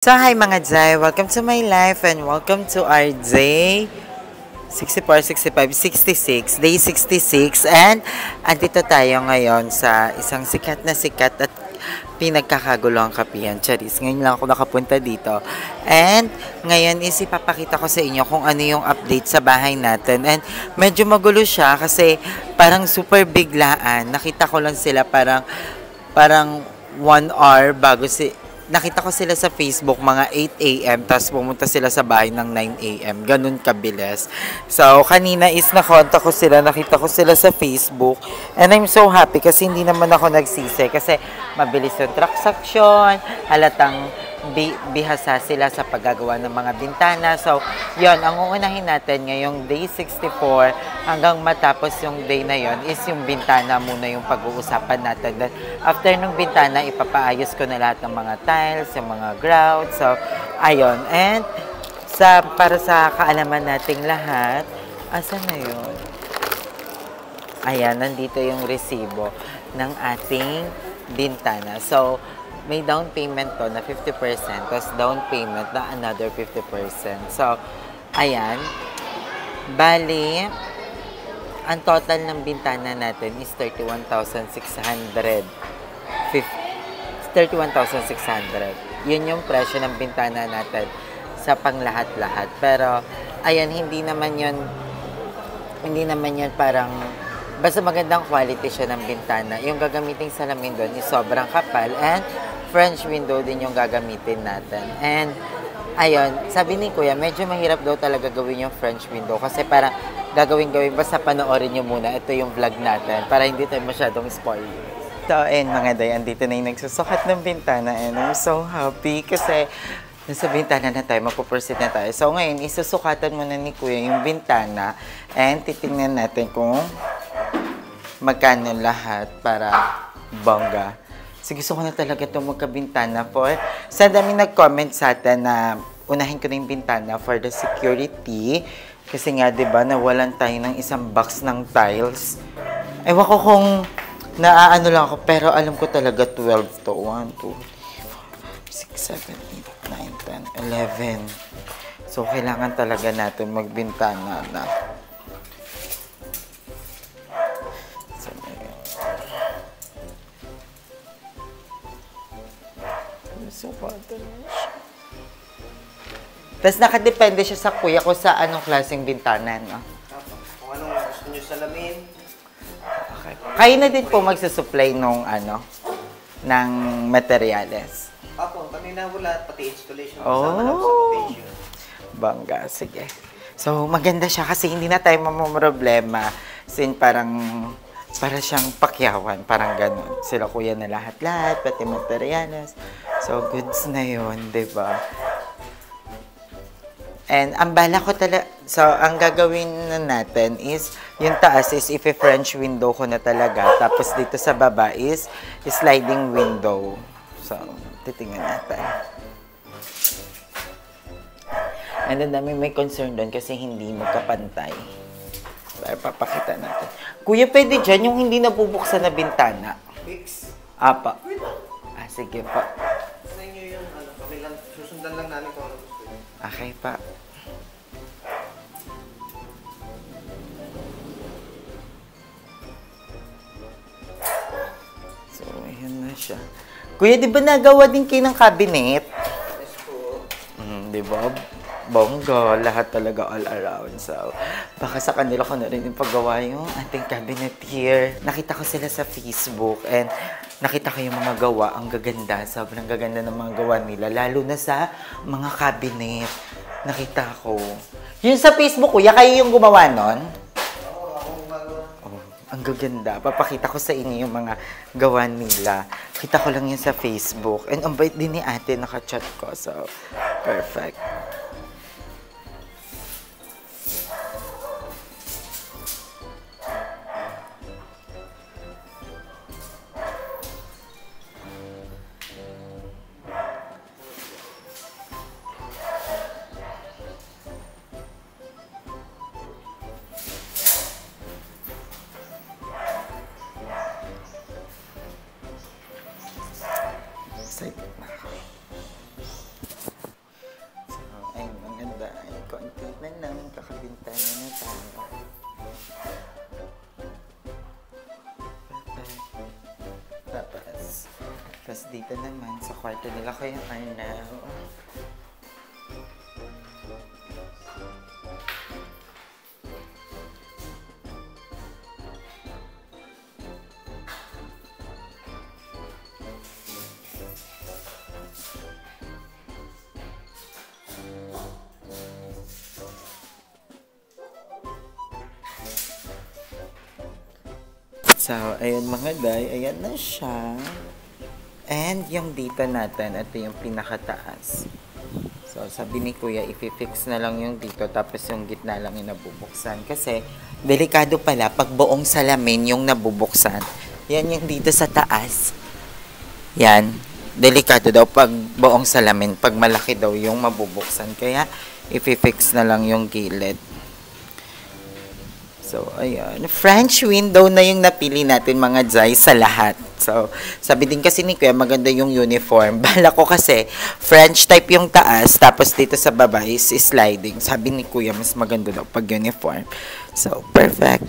So, hi mga Jai! Welcome to my life and welcome to our day 64, 65, 66, day 66 and andito tayo ngayon sa isang sikat at pinagkakagulong kapihan. Charis, ngayon lang ako nakapunta dito. And ngayon is ipapakita ko sa inyo kung ano yung update sa bahay natin. And medyo magulo siya kasi parang super biglaan. Nakita ko lang sila parang 1 hour bago nakita ko sila sa Facebook mga 8 AM tapos pumunta sila sa bahay ng 9 AM. Ganun kabilis. So, kanina is nakita ko sila sa Facebook. And I'm so happy kasi hindi naman ako nagsisi kasi mabilis yung transaction, halatang bihasa sila sa paggagawa ng mga bintana. So, yon ang uunahin natin ngayong day 64 hanggang matapos yung day na yon is yung bintana muna yung pag-uusapan natin. Then, after ng bintana, ipapaayos ko na lahat ng mga tiles, yung mga grout. So, ayon. And, para sa kaalaman nating lahat, asan na yun? Ayan, nandito yung resibo ng ating bintana. So, may down payment to na 50%, tapos down payment na another 50%. So, ayan. Bali, ang total ng bintana natin is 31,600. 31,600. Yun yung presyo ng bintana natin sa panglahat-lahat. Pero, ayan, hindi naman yun parang basta magandang quality siya ng bintana. Yung gagamiting salamin doon is sobrang kapal and French window din yung gagamitin natin. And, ayun, sabi ni Kuya, medyo mahirap daw talaga gawin yung French window kasi parang gagawin, basta panoorin nyo muna. Ito yung vlog natin para hindi tayo masyadong spoil. So, and mga day, andito na yung nagsusukat ng bintana and I'm so happy kasi nasa bintana na tayo, magpuproceed na tayo. So, ngayon, isusukatan muna ni Kuya yung bintana and titingnan natin kung magkano lahat para bongga. So, gusto ko na talaga itong magkabintana sa dami nag-comment sa atin na unahin ko na yung bintana for the security. Kasi nga, diba, nawalan tayo ng isang box ng tiles. Ewan ko kung naaano lang ako, pero alam ko talaga 12 to. 1, 2, 6, 7, 8, 9, 10, 11. So, kailangan talaga natin magbintana na. Tapos nakadepende siya sa kuya ko sa anong klaseng bintana, no? Kung anong gusto nyo salamin. Okay. Kayo na din po magsusupply ng materyales. Apo, kami na wala, pati installation. Oh. Kasama lang sa quotation. Bangga, sige. So, maganda siya kasi hindi na tayo mamumroblema. Para siyang pakyawan, parang ganun. Sila kuya na lahat-lahat, pati materyales. So, goods na yun, diba? And, ang bala ko talaga, so, ang gagawin na natin is, yung taas is French window ko na talaga. Tapos, dito sa baba is sliding window. So, titingnan natin. And then, may concern doon kasi hindi magkapantay. Pero papakita natin. Kuya, pwede dyan yung hindi nabubuksan na bintana. Fix. Apa. Sige pa. Sa inyo yung, susundan lang namin kung ano gusto nyo. Okay pa. So, ayan na siya. Kuya, di ba nagawa din kayo ng cabinet? Yes po. Di ba? Bongga, lahat talaga all around. So, baka sa kanila ko na rin yung paggawa yung ating cabinet here. Nakita ko sila sa Facebook and nakita ko yung mga gawa. Ang gaganda. Sobrang gaganda ng mga gawa nila. Lalo na sa mga cabinet. Nakita ko. Yung sa Facebook, kuya, kayo yung gumawa nun? Oo, ako gumagawa. Oh, ang gaganda. Papakita ko sa inyo yung mga gawa nila. Kita ko lang yun sa Facebook. And ang bait din ni ate, nakachat ko. So, perfect. Excited na ako. dito naman sa kwarto nila Kuya Arnel. So, ayun mga day, ayan na siya. And yung dito natin, ito yung pinakataas. So, sabi ni Kuya, i-fix na lang yung dito, tapos yung gitna lang yung nabubuksan. Kasi, delikado pala, pag buong salamin yung nabubuksan. Yan yung dito sa taas. Yan. Delikado daw pag buong salamin, pag malaki daw yung mabubuksan. Kaya, i-fix na lang yung gilid. So, ayan. French window na yung napili natin mga Jai sa lahat. So, sabi din kasi ni Kuya, maganda yung uniform. Bala ko kasi, French type yung taas, tapos dito sa baba is sliding. Sabi ni Kuya, mas maganda daw pag uniform. So, perfect.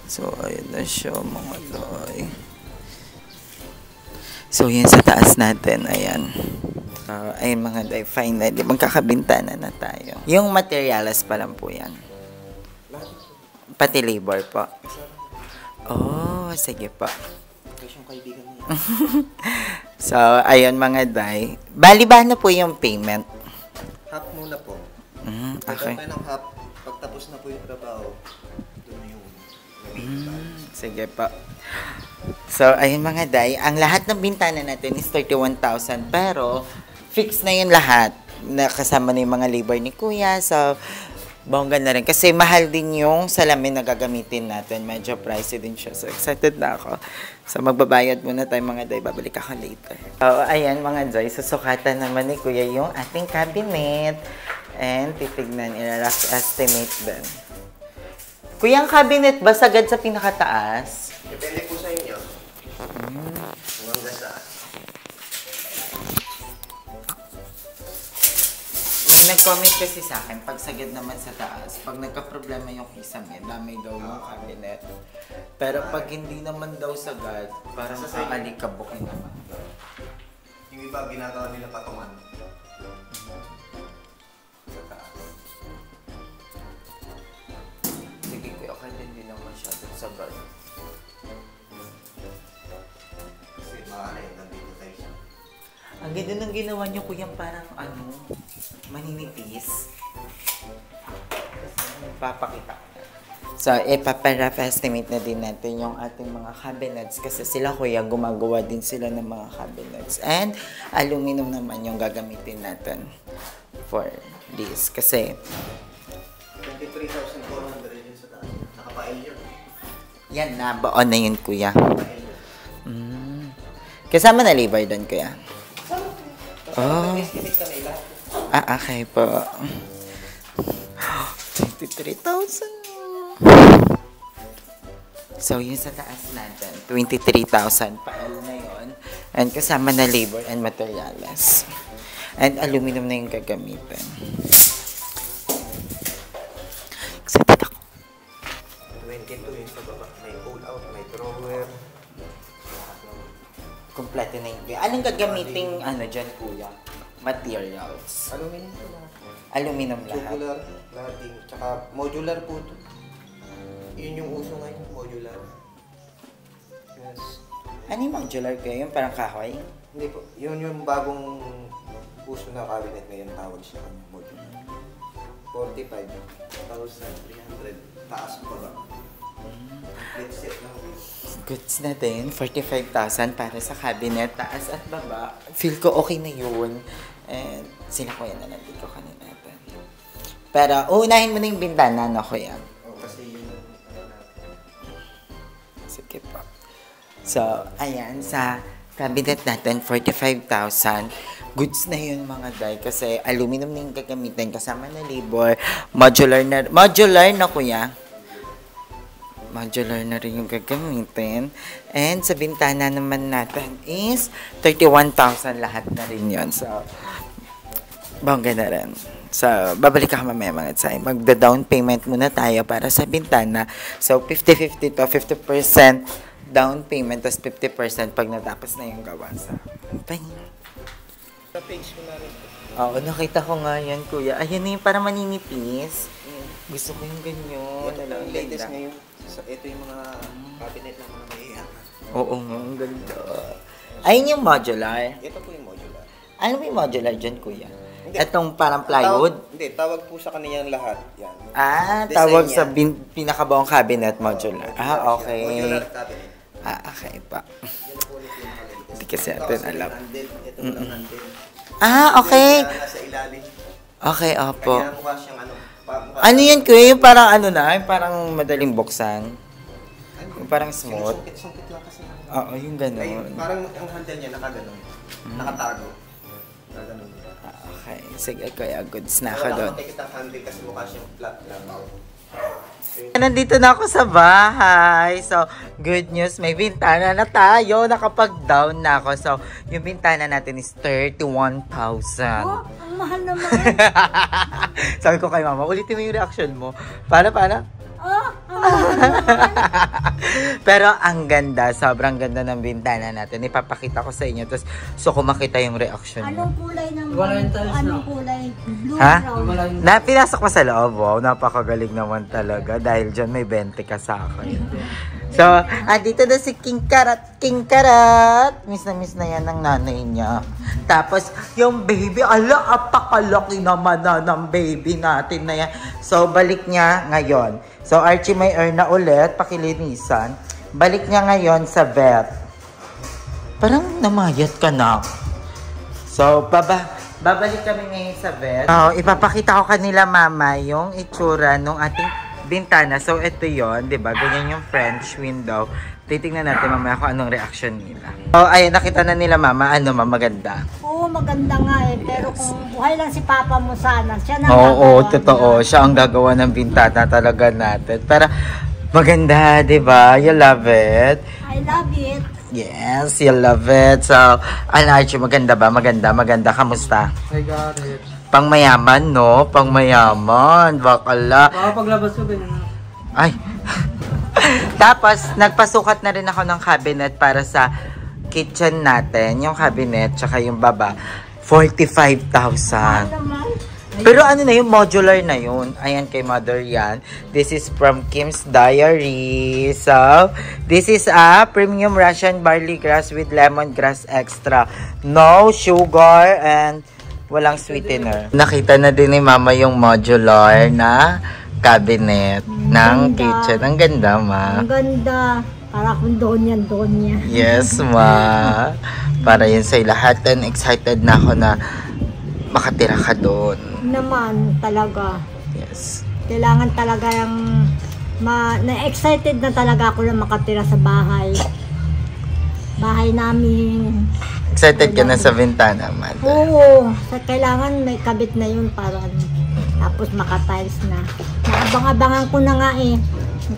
So, ayun na siya mga Jai. So, yun sa taas natin. Ayan. Ayun mga day, finally, magkakabintana na tayo. Yung materials pa lang po yan. Pati labor po. Oh, sige po. Yung kaibigan niya. So, ayun mga day. Bali ba na po yung payment? Half muna po. Okay. Pagkatapos ng half, pagtapos na po yung trabaho, doon yung Sige po. So, ayun mga day, ang lahat ng bintana natin is 31,000 pero fix na yun lahat. Nakasama na yung mga labor ni Kuya. So, bongga na rin. Kasi mahal din yung salamin na gagamitin natin. Medyo pricey din siya. So, excited na ako. So, magbabayad muna tayo mga day. Babalik ako later. So, ayan mga day. Susukatan naman ni Kuya yung ating cabinet. And titignan. I-rough estimate din. Kuya, ang cabinet ba sagad sa pinakataas? depende po sa inyo. Hanggang saan. May nag-comment kasi sa akin, pag sagad naman sa taas, pag nagka-problema yung kisame, dami daw yung cabinet. Pero pag hindi naman daw sagad, parang aalikabukin naman daw. Yung iba, ginagawa nila patungan. Sa taas. Sige kuya, kahit hindi naman masyadong sagad. Kasi maaari, nandito tayo siya. Ang ganda ng ginawa niyo kuya, parang maninipis. Papakita ko na. So, ipapa-rough estimate na din natin yung ating mga cabinets kasi sila kuya, gumagawa din sila ng mga cabinets. And aluminum naman yung gagamitin natin for this. Kasi 23,400 yun sa taas. Nakapail yun. yan na, baon na yun kuya. Kasama na labor doon kuya. Oh. Estimate ka na lahat. Okay po. 23,000. So, yun sa taas natin. 23,000 paal na yun. And kasama na labor and materials. And aluminum na yung gagamitin. Excited ako. 22 yun sa baba. May pull out, may drawer. Kompleto na yun. Anong gagamiting dyan kuya? Materials. Aluminum po lahat. Aluminum lahat. Tubular, lahat din. Tsaka modular po ito. Yun yung uso ngayon, modular. Yes. Ano yung modular kuya? Yung parang kahoy? Hindi po. Yun yung bagong uso na cabinet ngayon tawag siya kanya, modular. 45,300. Taas pa ba? Complete set na. Goods na din. 45,000 para sa cabinet, taas at baba. Feel ko okay na yun. And sila kuya na nandito kanina natin. Pero uunahin mo na yung bintana, no kuya? Kasi yun natin. Sige po. So, ayan, sa cabinet natin, 45,000. Goods na yun mga day kasi aluminum na yung gagamitin kasama na labor. Modular na kuya. Modular na rin yung gagamitin. And sa bintana naman natin is 31,000 lahat na rin yun. So, bongga na rin. So, babalik ako mamaya mga tsay. Magda-down payment muna tayo para sa bintana. So, 50-50 to 50% down payment, tapos 50% pag natapos na yung gawa. So, Sa page ko na rin. Oo, nakita ko nga yan, kuya. Ayan na yung para maninipis. Gusto ko yung ganyan. Ito lang yung latest ngayon. So, ito yung mga cabinet ng mga mahihayan. Oo nga, ang ganda. Ayun yung modular. Ito po yung modular. Ano ba yung modular dyan, kuya? Hindi. Itong parang plywood? Tawag po sa kaniyang lahat. Yan. Ah, Design tawag niya. sa pinakabawang cabinet modular. Ah, okay. Modular cabinet. Ah, okay pa. Yan po ulit yung latest. Hindi kasi natin alam. Ito lang handle. Ah, okay. Nasa ilalim. Okay, opo. Kaya mukha siyang ano. Ano yan, kuya? Yung parang ano na, yung parang madaling buksan. Yung parang smooth. Sungkit lang kasi. Oo, yung Ay, gano'n. parang ang handle niya nakaganon. Nakatago. Nakaganon. Okay, sige kuya, goods na ako doon. Wala kitang handle kasi mukha siyang flat lang. Nandito na ako sa bahay. So, good news, may bintana na tayo. Nakapag-down na ako. So, yung bintana natin is 31,000. Oh, ang mahal naman. Sabi ko kay mama, ulitin mo yung reaction mo. Para? Oh, ang mahal naman. Pero ang ganda, sobrang ganda ng bintana natin. Ipapakita ko sa inyo. Tapos, so kung makita yung reaction mo. Anong kulay ng anong kulay? Blue, Ha? brown. Pinasok ko sa loob. Wow, napakagaling naman talaga. Dahil dyan may 20 ka sa akin. So, andito na si King Karat. King Karat! Miss na yan ng nanay niya. Tapos, yung baby, apakalaki naman na ng baby natin na yan. So, balik niya ngayon. So, Archie may earn na ulit, pakilinisan. Balik niya ngayon sa vet. Parang namayat ka na. So, babalik kami ngayon sa vet. Ipapakita ko kanila, mama, yung itsura nung ating bintana. So, ito yon, di ba? Ganyan yung French window. Titingnan natin mamaya kung anong reaction nila. Oh, ayun, nakita na nila, mama. Ano, maganda? Oo, maganda nga eh. Pero kung buhay lang si Papa mo sana, siya na Oo, totoo. Siya ang gagawa ng bintana talaga natin. Pero, maganda, di ba? You love it? I love it. Yes, you love it. So, Archie, maganda ba? Maganda. Kamusta? I got it. Pangmayaman, no? Pangmayaman. Bakala. Baka paglabas ko, ganyan na. Ay. Tapos, nagpasukat na rin ako ng cabinet para sa kitchen natin. Yung cabinet, tsaka yung baba. 45,000. Naman. Pero ano na yung modular na yun. Ayan kay mother yan. This is from Kim's Diary. So, this is a premium Russian barley grass with lemongrass extra. No sugar and walang sweetener. Nakita na din ni mama yung modular na cabinet ng kitchen. Ang ganda, ma. Ang ganda. Para kung doon yan. Yes, ma. Para yun sa'yo lahat. And excited na ako na makatira ka doon. Naman talaga. Yes. Kailangan talaga yung na-excited na talaga ako na makatira sa bahay. Bahay namin. Excited ka na sa bintana, mother. Oo, kailangan may kabit na yun para tapos makatiles na. Naabang-abangan ko na nga eh.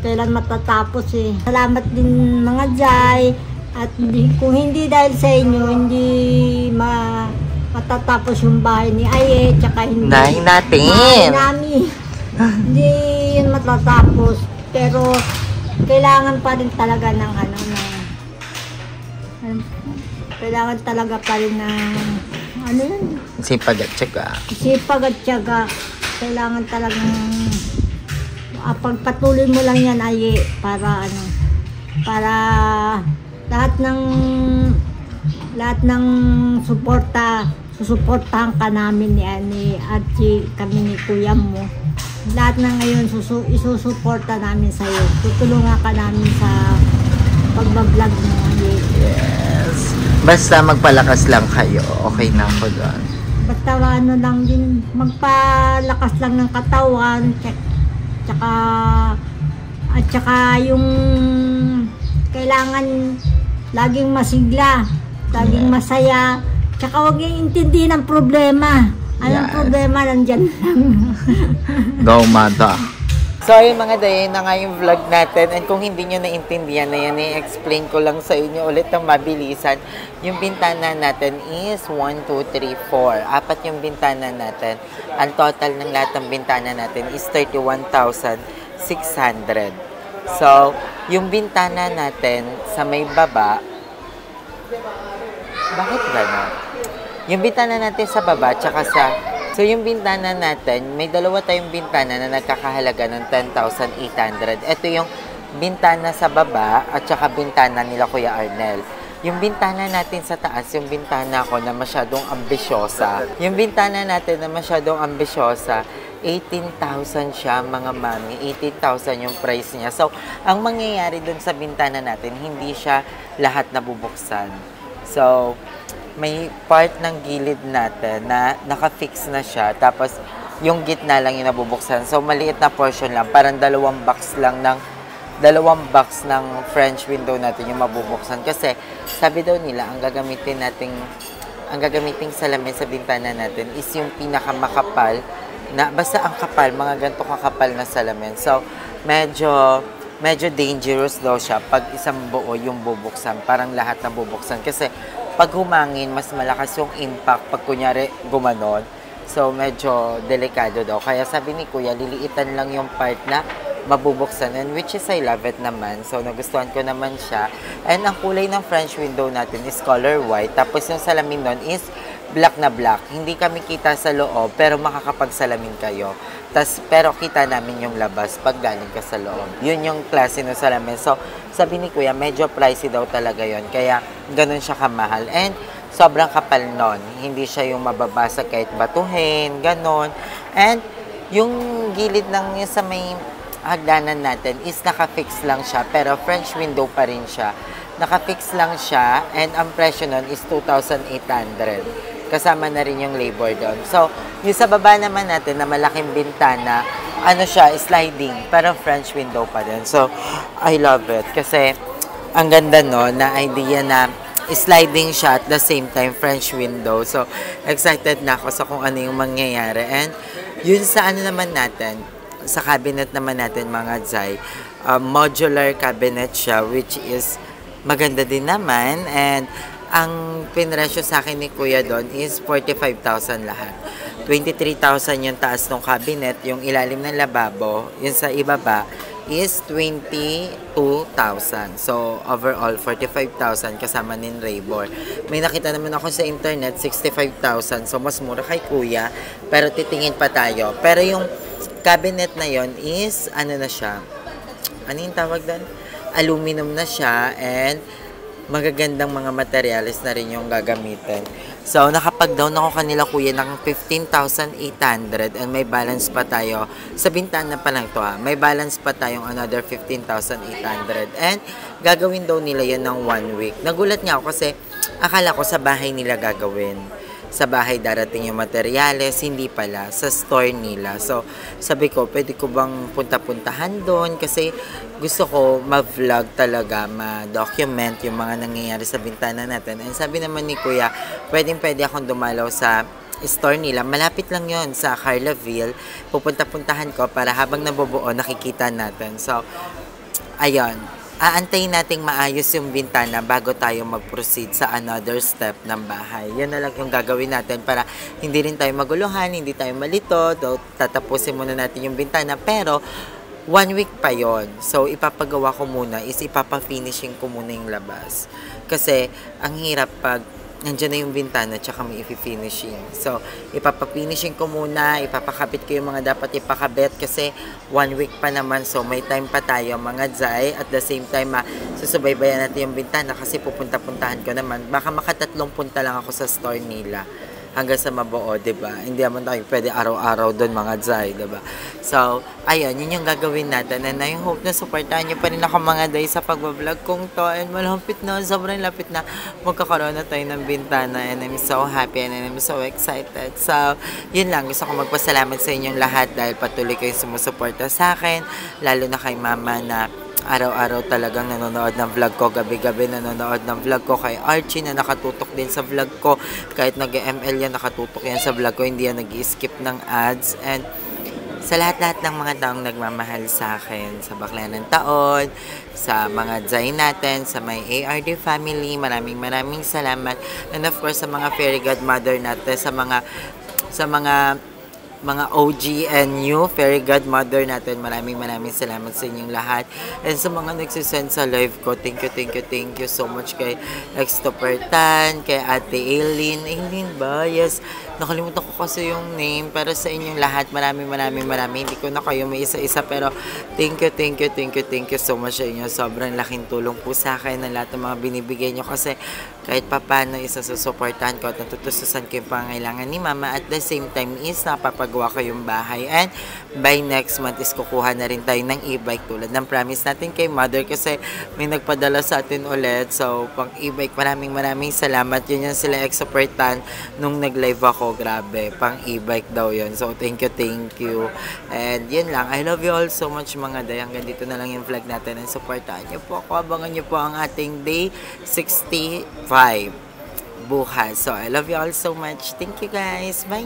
Kailan matatapos eh. Salamat din mga Jai. At kung hindi dahil sa inyo, hindi matatapos yung bahay ni Aye. Tsaka hindi Bahay natin. bahay namin. Hindi yun matatapos. Pero kailangan pa rin talaga ng kailangan talaga pa rin ng yun? Sipag at syaga. Sipag at tiyaga. Kailangan talagang pagpatuloy mo lang yan ay para para lahat ng suporta, susuportahan ka namin ni Archie, kami ni kuya mo. Lahat na ngayon isusuporta namin sa iyo. Tutulungan ka namin sa pagbablog mo. Yes. Basta magpalakas lang kayo. Okay na ako doon. Basta lang din, magpalakas lang ng katawan, tsaka yung kailangan laging masigla, laging masaya, tsaka huwag yung intindi ng problema. Anong Yes. problema, nandyan lang. Go, mother. So, yung mga day na nga yung vlog natin. And kung hindi nyo naintindihan na yan, i-explain ko lang sa inyo ulit ng mabilisan. Yung bintana natin is 1, 2, 3, 4. Apat yung bintana natin. Ang total ng lahat ng bintana natin is 31,600. So, yung bintana natin sa may baba, bakit gano'n? Yung bintana natin sa baba, tsaka so yung bintana natin, may dalawa tayong bintana na nagkakahalaga ng 10,800. Ito yung bintana sa baba at saka bintana nila Kuya Arnel. Yung bintana natin sa taas, yung bintana ko na masyadong ambisyosa. Yung bintana natin na masyadong ambisyosa, 18,000 siya mga mami. 18,000 yung price niya. So, ang mangyayari dun sa bintana natin, hindi siya lahat nabubuksan. So, may part ng gilid natin na naka-fix na siya. Tapos, yung gitna lang yung nabubuksan. So, maliit na portion lang. Parang dalawang box ng French window natin yung mabubuksan. Kasi, sabi daw nila, ang gagamiting salamin sa bintana natin is yung pinakamakapal na, basta ang kapal, mga ganito kakapal na salamin. So, medyo dangerous daw siya pag isang buo yung bubuksan. Parang lahat na bubuksan. Kasi, pag humangin, mas malakas yung impact pag kunyari gumanon. So, medyo delikado daw. Kaya sabi ni Kuya, liliitan lang yung part na mabubuksan. And which is, I love it naman. So, nagustuhan ko naman siya. And ang kulay ng French window natin is color white. Tapos yung salamin nun is black na black. Hindi kami kita sa loob, pero makakapagsalamin kayo. Pero kita namin yung labas pag galing ka sa loob. Yun yung klase ng salamin. So, sabi ni Kuya, medyo pricey daw talaga yon. Kaya, ganun siya kamahal. And, sobrang kapal nun. Hindi siya yung mababasa kahit batuhin, ganun. And, yung gilid ng sa may hagdanan natin is naka-fix lang siya. Pero, French window pa rin siya. Naka-fix lang siya. And, ang presyo nun is 2,800. Kasama na rin yung labor doon. So, yung sa baba naman natin na malaking bintana, ano siya, sliding. Pero French window pa din. So, I love it. Kasi, ang ganda no, na idea na sliding siya at the same time French window. So, excited na ako sa kung ano yung mangyayari. And, yun sa ano naman natin, sa cabinet naman natin mga Zay, modular cabinet siya, which is maganda din naman. And, ang pinresyo sa akin ni Kuya doon is 45,000 lahat. 23,000 yung taas ng cabinet, yung ilalim ng lababo, yung sa ibaba is 22,000. So, overall, 45,000 kasama nin labor. May nakita naman ako sa internet, 65,000. So, mas mura kay Kuya, pero titingin pa tayo. Pero yung cabinet na yon is, ano na siya? Ano yung tawag doon? Aluminum na siya and magagandang mga materials na rin yung gagamitin. So, nakapag-down ako kanila Kuya ng 15,800 and may balance pa tayo. Sa bintana pa lang to ha. May balance pa tayong another 15,800 and gagawin daw nila yan ng 1 week. Nagulat nga ako kasi akala ko sa bahay nila gagawin. Sa bahay darating yung materyales, hindi pala, sa store nila. So, sabi ko, pwede ko bang punta-puntahan doon? Kasi gusto ko ma-vlog talaga, ma-document yung mga nangyayari sa bintana natin. And sabi naman ni Kuya, pwede akong dumalaw sa store nila. Malapit lang yon sa Carlaville. Pupunta-puntahan ko para habang nabubuo, nakikita natin. So, ayun. Aantayin nating maayos yung bintana bago tayo mag-proceed sa another step ng bahay. Yan na lang yung gagawin natin para hindi rin tayo maguluhan, hindi tayo malito. Tatapusin muna natin yung bintana. Pero, 1 week pa yon. So, ipapagawa ko muna is ipapa-finishing ko muna yung labas. Kasi, ang hirap pag nandiyan na yung bintana tsaka may i-finishing. So, ipapa-finishing ko muna, ipapakabit ko yung mga dapat ipakabit kasi 1 week pa naman. So, may time pa tayo mga Zay. At the same time, susubaybayan natin yung bintana kasi pupunta-puntahan ko naman. Baka makatatlong punta lang ako sa store nila hanggang sa mabuo, diba? Hindi naman tayo pwede araw-araw doon mga Zay, diba? So, ayun, yun yung gagawin natin. And I hope na supportahan nyo pa rin ako mga Day sa pagbablog kong to. And malapit na, sobrang lapit na magkakaroon na tayo ng bintana. And I'm so happy and I'm so excited. So, yun lang. Gusto ko magpasalamat sa inyong lahat dahil patuloy kayong sumusuporta sa akin. Lalo na kay Mama na araw-araw talagang nanonood ng vlog ko, gabi-gabi nanonood ng vlog ko, kay Archie na nakatutok din sa vlog ko, kahit nag-ML yan, nakatutok yan sa vlog ko, hindi yan nag-skip ng ads. And sa lahat-lahat ng mga taong nagmamahal sa akin, sa Bakla ng Taon, sa mga Zay natin, sa my ARD family, maraming salamat. And of course, sa mga fairy godmother natin, sa mga OG and new fairy godmother natin. Maraming salamat sa inyong lahat. And sa mga nagsisend sa live ko, thank you so much kay Christopher Tan, kay Ate Aileen ba? Yes, nakalimutan ko kasi yung name. Pero sa inyong lahat, maraming. Hindi ko na kayo may isa-isa, pero thank you so much sa inyo. Sobrang laking tulong po sa akin ng lahat ng mga binibigay nyo, kasi kahit papano isasusuportahan ko at natutususan ko yung pangailangan ni Mama. At the same time is napapagawa ko yung bahay. And by next month is kukuha na rin tayo ng e-bike tulad ng promise natin kay Mother, kasi may nagpadala sa atin ulit. So pang e-bike, maraming salamat. Yun yung sila expertan nung nag-live ako. Grabe, pang e-bike daw yun. So thank you. And yun lang. I love you all so much mga day. Hanggang dito na lang yung vlog natin. And supportahan nyo po ako. Abangan nyo po ang ating day 65 bukas. So I love you all so much. Thank you guys. Bye.